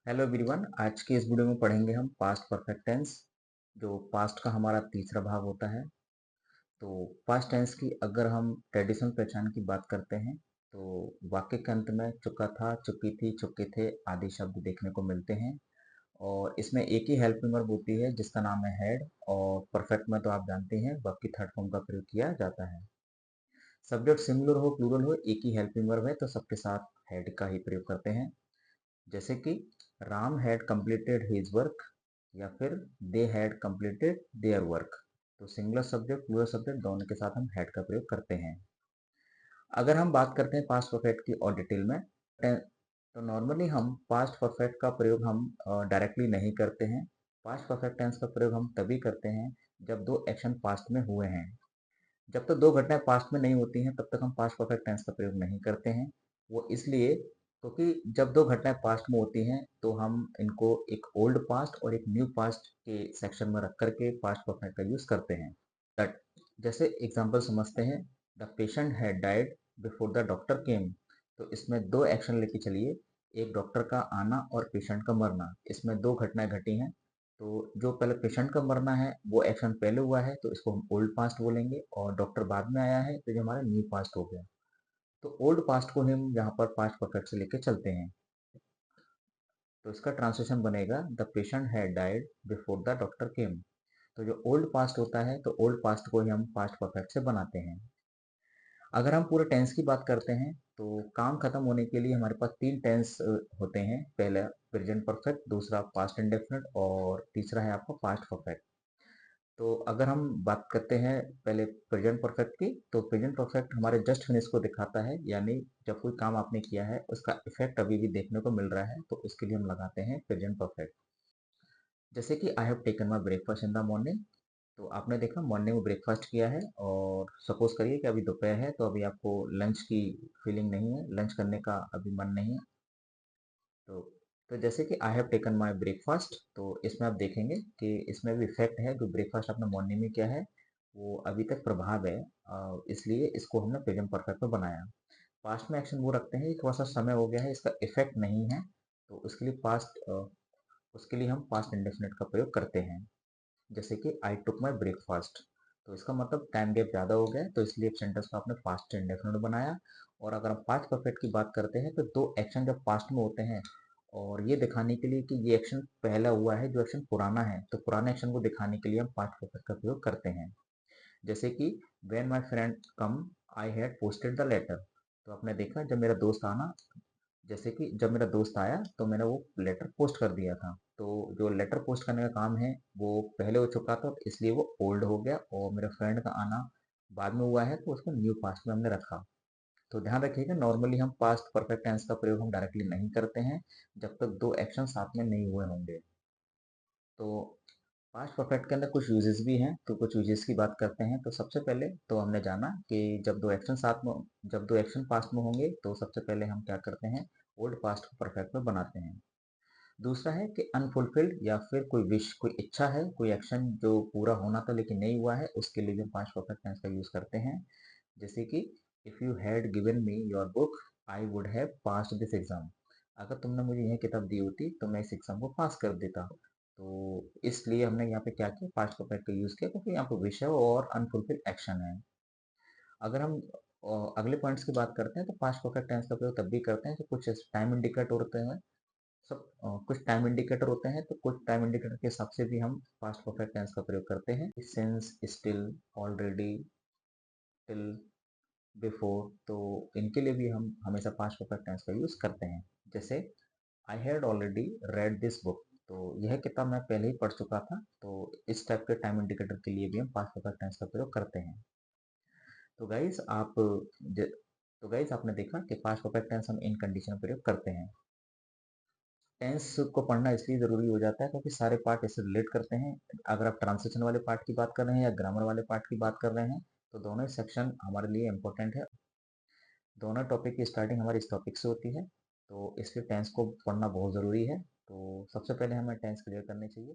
Hello everyone. आज की इस वीडियो में पढ़ेंगे हम पास्ट परफेक्ट टेंस, जो पास्ट का हमारा तीसरा भाग होता है। तो पास्ट टेंस की अगर हम ट्रेडिशनल पहचान की बात करते हैं तो वाक्य के अंत में चुका था, चुकी थी, चुके थे आदि शब्द देखने को मिलते हैं। और इसमें एक ही हेल्पिंग वर्ब होती है जिसका नाम है हैड। और परफेक्ट में तो आप जानते हैं वर्ब की थर्ड फॉर्म का प्रयोग किया जाता है। सब्जेक्ट सिंगुलर हो प्लूरल हो, एक ही हेल्पिंग वर्ब है तो सबके साथ हैड का ही प्रयोग करते हैं। जैसे कि Ram had completed his work या फिर they had completed their work. तो सिंगुलर सब्जेक्ट प्लूरल सब्जेक्ट दोनों के साथ हम हैड का प्रयोग करते हैं। अगर हम बात करते हैं पास्ट परफेक्ट की और डिटेल में, तो नॉर्मली हम पास्ट परफेक्ट का प्रयोग हम डायरेक्टली नहीं करते हैं। पास्ट परफेक्ट टेंस का प्रयोग हम तभी करते हैं जब दो एक्शन पास्ट में हुए हैं। जब तक दो घटनाएं पास्ट में नहीं होती हैं तब तक हम पास्ट परफेक्ट टेंस का प्रयोग नहीं करते हैं। वो इसलिए क्योंकि जब दो घटनाएं पास्ट में होती हैं तो हम इनको एक ओल्ड पास्ट और एक न्यू पास्ट के सेक्शन में रख करके पास्ट परफेक्ट का यूज करते हैं। दैट जैसे एग्जांपल समझते हैं। The patient had died before the doctor केम। तो इसमें दो एक्शन लेके चलिए, एक डॉक्टर का आना और पेशेंट का मरना। इसमें दो घटनाएं घटी हैं। तो जो पहले पेशेंट का मरना है वो एक्शन पहले हुआ है तो इसको हम ओल्ड पास्ट बोलेंगे, और डॉक्टर बाद में आया है तो जो हमारा न्यू पास्ट हो गया। तो ओल्ड पास्ट को हम यहाँ पर पास्ट परफेक्ट से लेके चलते हैं। तो इसका ट्रांसलेशन बनेगा the patient had died before the doctor केम। तो जो ओल्ड पास्ट होता है तो ओल्ड पास्ट को ही हम पास्ट परफेक्ट से बनाते हैं। अगर हम पूरे टेंस की बात करते हैं तो काम खत्म होने के लिए हमारे पास तीन टेंस होते हैं। पहला प्रेजेंट परफेक्ट, दूसरा पास्ट इंडेफिनिट और तीसरा है आपका पास्ट परफेक्ट। तो अगर हम बात करते हैं पहले प्रेजेंट परफेक्ट की, तो प्रेजेंट परफेक्ट हमारे जस्ट फिनिश को दिखाता है, यानी जब कोई काम आपने किया है उसका इफेक्ट अभी भी देखने को मिल रहा है तो उसके लिए हम लगाते हैं प्रेजेंट परफेक्ट। जैसे कि I have taken my breakfast in the morning. तो आपने देखा मॉर्निंग में ब्रेकफास्ट किया है, और सपोज करिए कि अभी दोपहर है तो अभी आपको लंच की फीलिंग नहीं है, लंच करने का अभी मन नहीं है। तो तो जैसे कि I have taken my breakfast, तो इसमें आप देखेंगे कि इसमें भी इफेक्ट है। जो ब्रेकफास्ट आपने मॉर्निंग में किया है वो अभी तक प्रभाव है, इसलिए इसको हमने प्रेजेंट परफेक्ट में बनाया। पास्ट में एक्शन वो रखते हैं कि थोड़ा सा समय हो गया है, इसका इफेक्ट नहीं है, तो उसके लिए हम पास्ट इंडेफिनिट का प्रयोग करते हैं। जैसे कि आई टुक माई ब्रेकफास्ट, तो इसका मतलब टाइम गैप ज़्यादा हो गया है तो इसलिए सेंटेंस को आपने पास्ट इंडेफिनिट बनाया। और अगर हम पास्ट परफेक्ट की बात करते हैं तो दो एक्शन जब पास्ट में होते हैं और ये दिखाने के लिए कि ये एक्शन पहला हुआ है, जो एक्शन पुराना है, तो पुराने एक्शन को दिखाने के लिए हम पास्ट परफेक्ट का प्रयोग करते हैं। जैसे कि when my friend come I had posted the letter. तो आपने देखा जब मेरा दोस्त आना, जैसे कि जब मेरा दोस्त आया तो मैंने वो लेटर पोस्ट कर दिया था। तो जो लेटर पोस्ट करने का काम है वो पहले हो चुका था, तो इसलिए वो ओल्ड हो गया, और मेरे फ्रेंड का आना बाद में हुआ है तो उसको न्यू पास्ट में हमने रखा। तो ध्यान रखिएगा, नॉर्मली हम पास्ट परफेक्ट टेंस का प्रयोग हम डायरेक्टली नहीं करते हैं जब तक दो एक्शन साथ में नहीं हुए होंगे। तो पास्ट परफेक्ट के अंदर कुछ यूजेस भी हैं, तो कुछ यूजेस की बात करते हैं। तो सबसे पहले तो हमने जाना कि जब दो एक्शन पास्ट में होंगे तो सबसे पहले हम क्या करते हैं, ओल्ड पास्ट को परफेक्ट में बनाते हैं। दूसरा है कि अनफुलफिल्ड या फिर कोई विश, कोई इच्छा है, कोई एक्शन जो पूरा होना था लेकिन नहीं हुआ है, उसके लिए भी हम पास्ट परफेक्ट टेंस का यूज करते हैं। जैसे कि if you had given me your book I would have passed this exam. अगर तुमने मुझे यह किताब दी होती तो मैं इस एग्जाम को पास कर देता। तो इसलिए हमने यहाँ पे क्या किया, पास्ट परफेक्ट का यूज किया क्योंकि यहाँ पे विश है और अनफुलफिल्ड एक्शन है। अगर हम अगले पॉइंट्स की बात करते हैं तो पास्ट परफेक्ट टेंस का प्रयोग तब भी करते हैं, तो कुछ टाइम इंडिकेटर होते हैं। कुछ टाइम इंडिकेटर होते हैं, तो कुछ टाइम इंडिकेटर के हिसाब से भी हम पास्ट परफेक्ट टेंस का प्रयोग करते हैं। Since, still, already, till, before, तो इनके लिए भी हम हमेशा पास्ट परफेक्ट टेंस का यूज करते हैं। जैसे I had already read this book. तो यह किताब मैं पहले ही पढ़ चुका था, तो इस टाइप के टाइम इंडिकेटर के लिए भी हम पास्ट परफेक्ट टेंस का प्रयोग करते हैं। तो गाइस तो गाइस आपने देखा कि पास्ट परफेक्ट टेंस हम इन कंडीशन में प्रयोग करते हैं। टेंस को पढ़ना इसलिए ज़रूरी हो जाता है क्योंकि सारे पार्ट इससे रिलेट करते हैं। अगर आप ट्रांसलेशन वाले पार्ट की बात कर रहे हैं या ग्रामर वाले पार्ट की बात कर रहे हैं तो दोनों ही सेक्शन हमारे लिए इम्पोर्टेंट है। दोनों टॉपिक की स्टार्टिंग हमारी इस टॉपिक से होती है, तो इसलिए टेंस को पढ़ना बहुत ज़रूरी है। तो सबसे पहले हमें टेंस क्लियर करनी चाहिए।